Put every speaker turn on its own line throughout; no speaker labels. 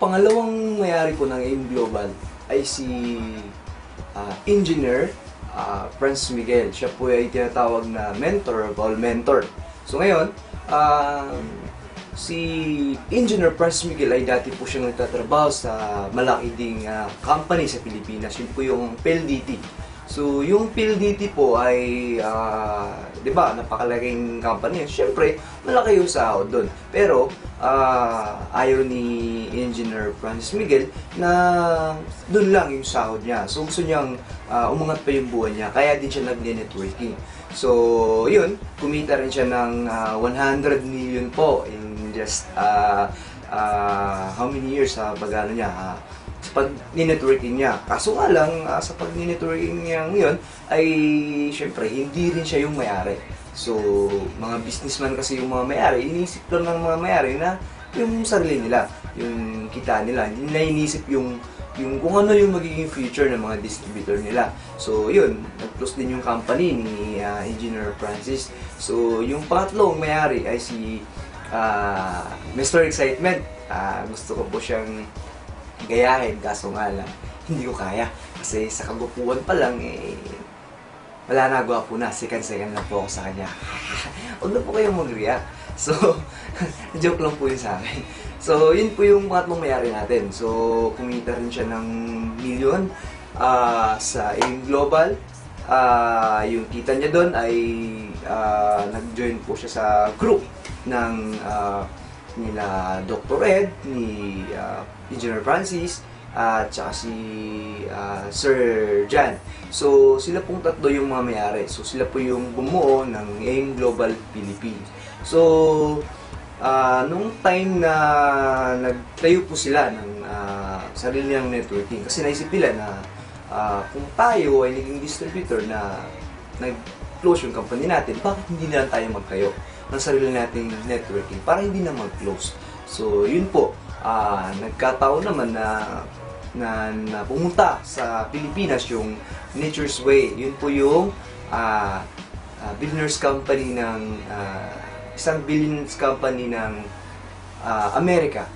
pangalawang may-ari po ng AIM Global ay si Engineer Franz Miguel. Siya po ay tinatawag na mentor of all mentor. So ngayon, si Engineer Franz Miguel ay dati po siyang nagtatrabaho sa malaki ding company sa Pilipinas. Yun po yung PLDT. So, yung PLDT po ay, di ba, napakalaking company. Siyempre, malaki yung sahod doon. Pero, ayaw ni Engineer Franz Miguel na doon lang yung sahod niya. So, gusto niyang umangat pa yung buhay niya. Kaya din siya nag-networking. So, yun, kumita rin siya ng 100 million po in just, how many years sa pag-ano niya, sa pag-networking niya. Kaso nga lang, sa pag-networking niya ngayon, ay syempre, hindi rin siya yung may-ari. So, mga businessman kasi yung mga may-ari, iniisip lang ng mga may-ari na yung sarili nila, yung kita nila. Hindi na iniisip yung kung ano yung magiging future ng mga distributor nila. So, yun, nag-close din yung company ni Engineer Francis. So, yung pangatlong may-ari ay si Mr. Excitement. Gusto ko po siyang gayahin, kaso nga lang, hindi ko kaya. Kasi sa kagupuan pa lang, wala na, gwapo na. Second lang po ako sa kanya. Huwag na po kayong mag-react. So, joke lang po yun sa akin. So, yun po yung pangatlong mayari natin. So, kumita rin siya ng milyon sa AIM Global. Yung kita niya doon ay nag-join po siya sa group ng nila Dr. Ed, ni Engineer Francis, at saka si Sir Jan. So, sila pong tatlo yung mga may-ari. So, sila po yung bumuo ng AIM Global Philippines. So, nung time na nagtayo po sila ng sarili ng networking, kasi naisip nila na kung tayo ay naging distributor na nag-close yung company natin, bakit hindi na tayo magtayo ng sarili nating networking para hindi na mag-close. So, yun po. Nagkataon naman na pumunta sa Pilipinas yung Nature's Way. Yun po yung billionaires company ng isang billionaires company ng Amerika.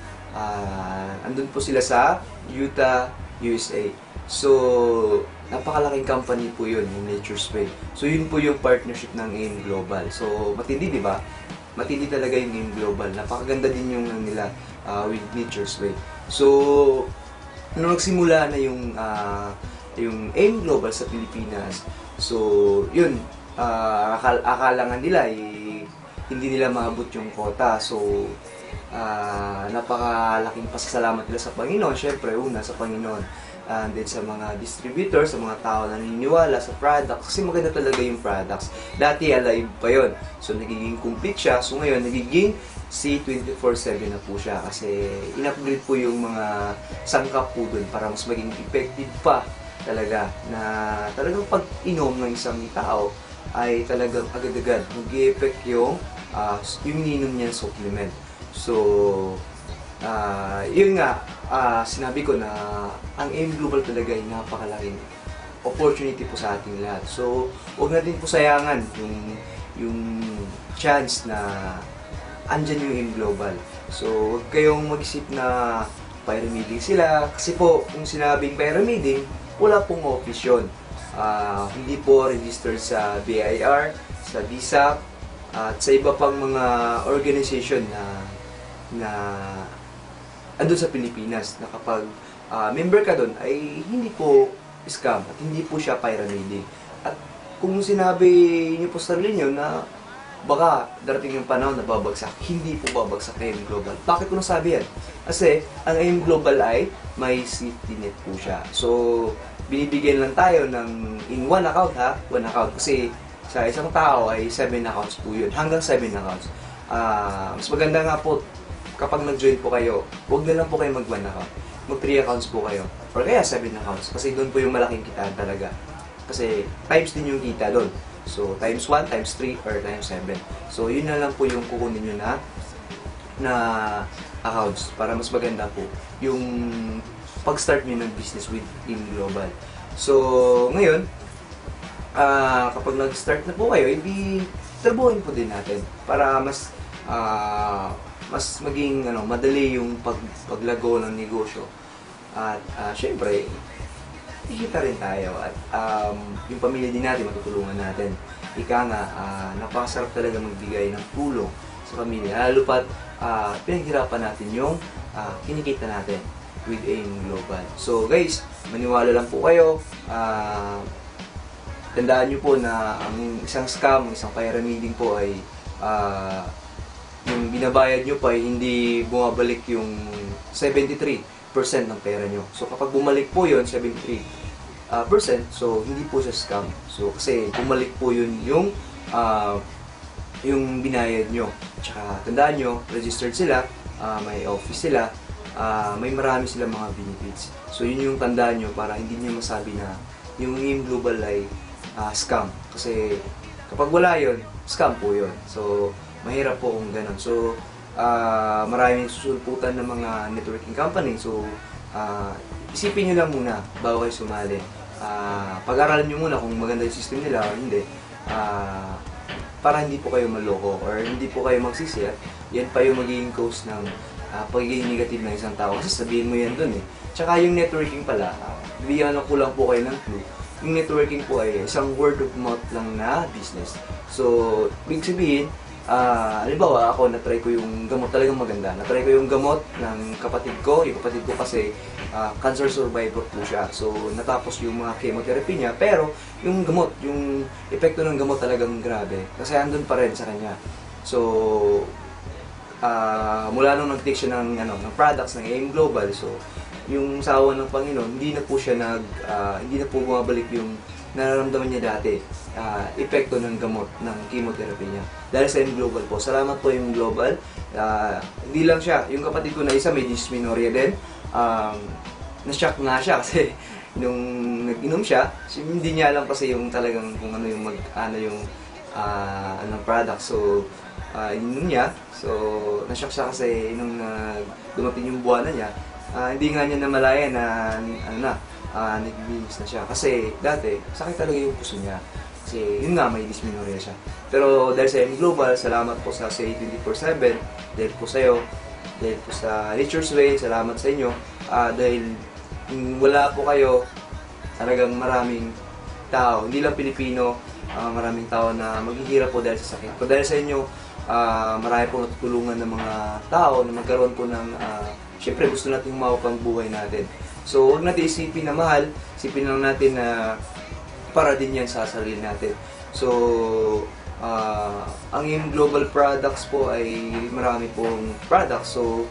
Andun po sila sa Utah, USA. So, napakalaking company po yun, yung Nature's Way. So, yun po yung partnership ng AIM Global. So, matindi, di ba? Matindi talaga yung AIM Global. Napakaganda din yung nila with Nature's Way. So, nung nagsimula na yung AIM Global sa Pilipinas, so, yun, akala nga nila, hindi nila maabot yung quota. So, napakalaking pasasalamat nila sa Panginoon. Siyempre, una sa Panginoon. And then sa mga distributors, sa mga tao na naniniwala sa products, kasi maganda talaga yung products. Dati alive pa yon. So nagiging complete siya. So ngayon nagiging C24/7 na po siya kasi in-upgrade po yung mga sangkap po dun para mas maging effective pa talaga, na talagang pag inom ng isang tao ay talagang agad-agad mag-i-effect yung ninom niyang supplement. So yun nga, sinabi ko na ang AIM Global talaga ay napakalaking opportunity po sa ating lahat. So, huwag natin po sayangan yung chance na andyan yung AIM Global. So, huwag kayong mag-isip na pyramiding sila. Kasi po, kung sinabing pyramiding, wala pong office yun. Hindi po registered sa BIR, sa DSAP, at sa iba pang mga organization na andun sa Pilipinas, na kapag member ka doon ay hindi po scam at hindi po siya pyramiding. At kung sinabi niyo po sa sarili niyo na baka darating yung panahon na babagsak, hindi po babagsak na AIM Global. Bakit ko nasabi yan? Kasi ang AIM Global ay may safety net po siya. So, binibigyan lang tayo ng in one account one account. Kasi sa isang tao ay 7 accounts po yun. Hanggang 7 accounts. Mas maganda nga po kapag nag-join po kayo, huwag na lang po kayo mag-1 account. Mag-3 accounts po kayo. Or kaya 7 accounts. Kasi doon po yung malaking kitaan talaga. Kasi times din yung kita doon. So, times 1, times 3, or times 7. So, yun na lang po yung kukunin nyo na accounts para mas maganda po yung pag-start nyo ng business with AIM Global. So, ngayon, kapag nag-start na po kayo, hindi trabuhin po din natin para mas mas maging madali yung paglago ng negosyo. At syempre, kikita rin tayo at yung pamilya din natin matutulungan natin. Ika nga, napakasarap talaga magbigay ng tulong sa pamilya. Lalo pat pinaghirapan natin yung kinikita natin with AIM Global. So guys, maniwala lang po kayo. Tandaan nyo po na ang isang scam, isang pyramiding po ay yung binabayad nyo pa ay hindi bumabalik yung 73% ng pera nyo. So kapag bumalik po yun, 73%, so hindi po siya scam. So kasi bumalik po yun yung binayad nyo. Tsaka tandaan nyo, registered sila, may office sila, may marami silang mga benefits. So yun yung tandaan nyo para hindi nyo masabi na yung AIM Global ay scam. Kasi kapag wala yun, scam po yun. So mahirap po kung ganun. So maraming susulputan ng mga networking company. So isipin nyo lang muna bago kayo sumali. Pag-aralan nyo muna kung maganda yung system nila o hindi. Para hindi po kayo maloko or hindi po kayo magsisi. Yan pa yung magiging cause ng pagiging negative ng isang tao. Kasi sabihin mo yan dun eh. Tsaka yung networking pala, bigyan ko lang po kayo ng clue. Yung networking po ay isang word of mouth lang na business. So, ibig sabihin, halimbawa ako, na-try ko yung gamot talagang maganda. Na-try ko yung gamot ng kapatid ko. Yung kapatid ko kasi cancer survivor po siya. So, natapos yung mga chemotherapy niya. Pero, yung gamot, yung epekto ng gamot talagang grabe. Kasi andun pa rin sa kanya. So, mula nung nag-take siya ng products ng AIM Global, so yung sawa ng Panginoon, hindi na po bumabalik yung nararamdaman niya dati, epekto ng gamot ng chemotherapy niya. Dahil sa AIM Global po. Salamat po AIM Global. Hindi lang siya, yung kapatid ko na isa may dysmenorrhea din. Na-shock nga siya kasi nung nag-inom siya, hindi niya alam kasi yung talagang kung ano yung anong product. So, inom niya. So, na-shock siya kasi nung dumating yung buwan na niya, hindi nga niya namalaya na nag-bilis na siya. Kasi dati, sakit talaga yung puso niya. Kasi yun nga, may dysmenorrhea siya. Pero dahil sa AIM Global, salamat po sa Say 24/7, dahil po sa'yo, dahil po sa Nature's Way, salamat sa inyo. Dahil wala po kayo, talagang maraming tao, hindi lang Pilipino, maraming tao na maghihirap po dahil sa sakit. Pero dahil sa inyo, marami po natutulungan ng mga tao na magkaroon po ng syempre gusto natin humawak ang buhay natin. So huwag natin isipin na mahal, isipin lang natin na para din yan sa sarili natin. So ang AIM Global products po ay marami pong products. So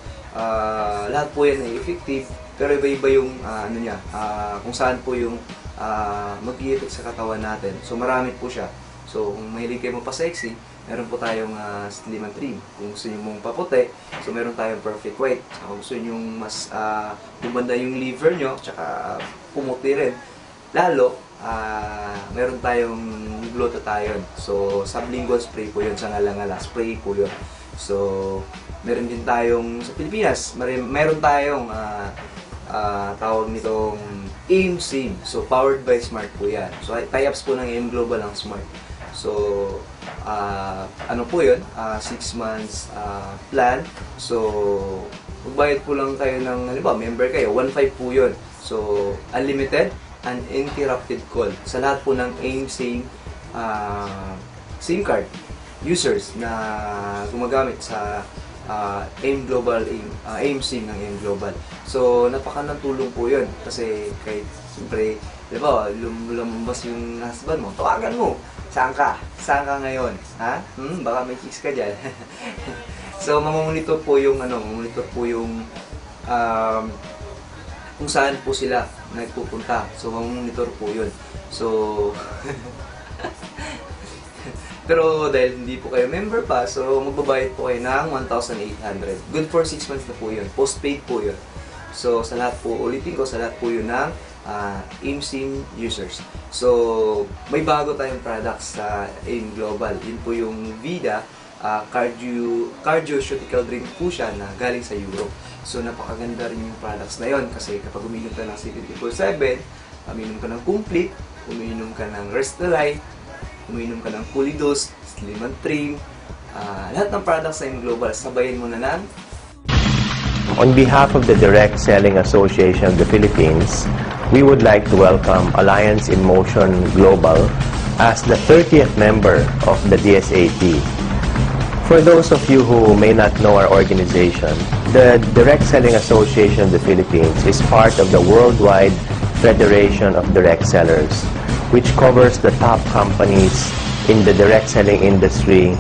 lahat po yan ay effective, pero iba-iba yung kung saan po yung mag-i-effect sa katawan natin. So marami po siya. So kung mahilig kayo magpa-sexy, meron po tayong slim and trim. Kung gusto nyo mong paputi, so meron tayong perfect white. Kung gusto nyo mas bumanda yung liver nyo, tsaka pumuti rin, lalo, meron tayong glutathione. So, sublingual spray po yun, sa ngala-ngala, spray po yun. So, meron din tayong, sa Pilipinas, meron tayong tawag nitong AIM SIM. So, powered by Smart po yan. So, tie-ups po ng AIM Global ang Smart. So, ano po yun? 6 months plan. So, magbayad po lang kayo ng, halimbawa, member kayo, 1.5 po yun. So, unlimited, uninterrupted call. Sa lahat po ng AIM SIM card users na gumagamit sa AIM Global, AIM SIM ng AIM Global. So, napakanang tulong po yun. Kasi, kahit, siyempre, diba, lumabas yung husband mo, tawagan mo. Saan ka? Saan ka ngayon? Ha? Baka may chicks ka dyan. So, mamamonitor po yung, kung saan po sila nagpupunta. So, mamamonitor po yun. So, pero dahil hindi po kayo member pa, so magbabayad po kayo ng 1,800. Good for 6 months na po yun. Postpaid po yun. So, sa lahat po, ulitin ko, sa lahat po yun ng AIM SIM users. So, may bago tayong products sa AIM Global. Yun po yung Vida Cardioceutical Drink po siya na galing sa Europe. So, napakaganda rin yung products na yun kasi kapag uminom ka ng 24/7, uminom ka ng Complete, uminom ka ng Restylite, uminom ka ng Fully Dose, Slim and Trim, lahat ng products sa Global, sabayin mo na ng
On behalf of the Direct Selling Association of the Philippines, we would like to welcome Alliance in Motion Global as the 30th member of the DSAP. For those of you who may not know our organization, the Direct Selling Association of the Philippines is part of the Worldwide Federation of Direct Sellers, which covers the top companies in the direct selling industry,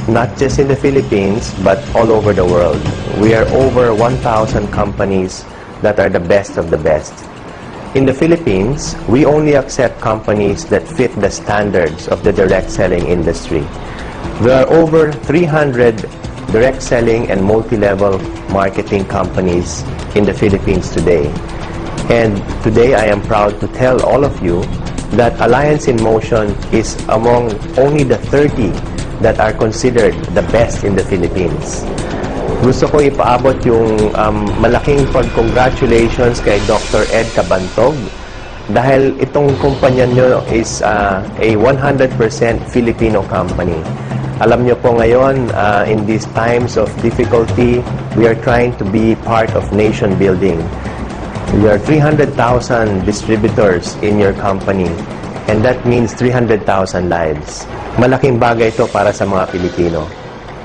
not just in the Philippines, but all over the world. We are over 1,000 companies that are the best of the best. In the Philippines, we only accept companies that fit the standards of the direct selling industry. There are over 300 direct selling and multi-level marketing companies in the Philippines today. And today I am proud to tell all of you that Alliance in Motion is among only the 30 that are considered the best in the Philippines. Gusto ko ipaabot yung malaking congratulations kay Dr. Ed Cabantog dahil itong kumpanya nyo is a 100% Filipino company. Alam nyo po ngayon, in these times of difficulty, we are trying to be part of nation building. There are 300,000 distributors in your company, and that means 300,000 lives. Malaking bagay ito para sa mga Pilipino.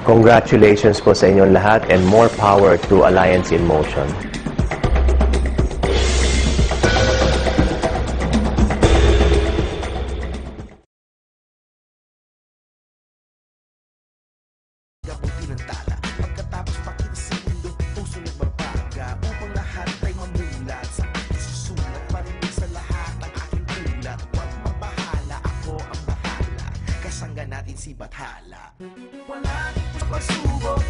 Congratulations po sa inyong lahat and more power to Alliance in Motion.
Pagkatapos pakita sa mundo, puso nagbabaga upang lahat ay mamulat. Sa isusulat, parinig sa lahat ang aking ulat. Huwag mabahala, ako ang bahala. Kasangga natin si Bathala. Wala nang pagsubok,